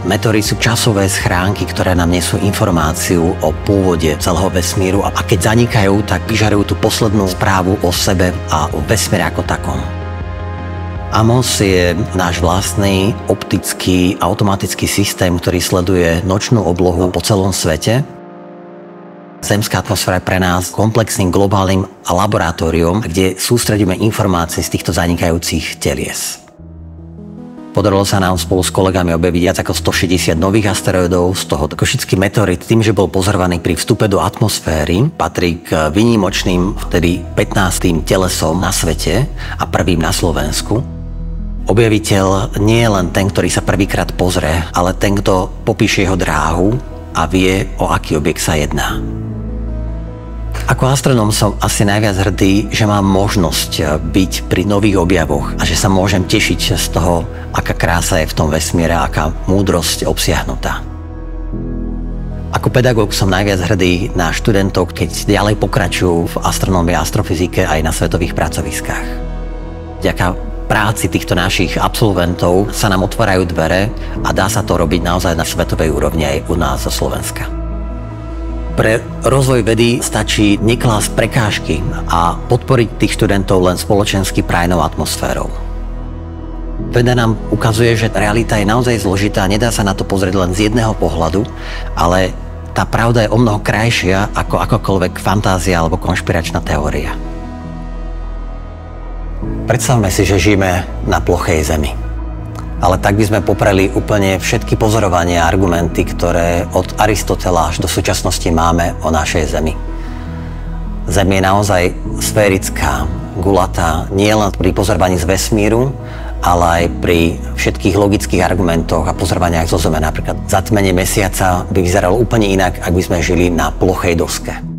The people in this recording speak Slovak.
Meteory sú časové schránky, ktoré nám nesú informáciu o pôvode celého vesmíru a keď zanikajú, tak vyžarujú tú poslednú správu o sebe a o vesmíre ako takom. AMOS je náš vlastný optický automatický systém, ktorý sleduje nočnú oblohu po celom svete. Zemská atmosféra je pre nás komplexným globálnym laboratóriom, kde sústredíme informácie z týchto zanikajúcich telies. Podarilo sa nám spolu s kolegami objaviť viac ako 160 nových asteroidov, z toho Košický meteorit tým, že bol pozorovaný pri vstupe do atmosféry, patrí k výnimočným vtedy 15. telesom na svete a prvým na Slovensku. Objaviteľ nie je len ten, ktorý sa prvýkrát pozrie, ale ten, kto popíše jeho dráhu a vie, o aký objekt sa jedná. Ako astronóm som asi najviac hrdý, že mám možnosť byť pri nových objavoch a že sa môžem tešiť z toho, aká krása je v tom vesmíre, aká múdrosť obsiahnutá. Ako pedagóg som najviac hrdý na študentov, keď ďalej pokračujú v astronómii a astrofyzike aj na svetových pracoviskách. Vďaka práci týchto našich absolventov sa nám otvárajú dvere a dá sa to robiť naozaj na svetovej úrovni aj u nás zo Slovenska. Pre rozvoj vedy stačí neklásť prekážky a podporiť tých študentov len spoločensky prajnou atmosférou. Veda nám ukazuje, že realita je naozaj zložitá, nedá sa na to pozrieť len z jedného pohľadu, ale tá pravda je omnoho krajšia ako akokoľvek fantázia alebo konšpiračná teória. Predstavme si, že žijeme na plochej Zemi. Ale tak by sme popreli úplne všetky pozorovania a argumenty, ktoré od Aristotela až do súčasnosti máme o našej Zemi. Zem je naozaj sférická, gulatá, nie len pri pozorovaní z vesmíru, ale aj pri všetkých logických argumentoch a pozorovaniach zo Zeme. Napríklad zatmenie mesiaca by vyzeralo úplne inak, ak by sme žili na plochej doske.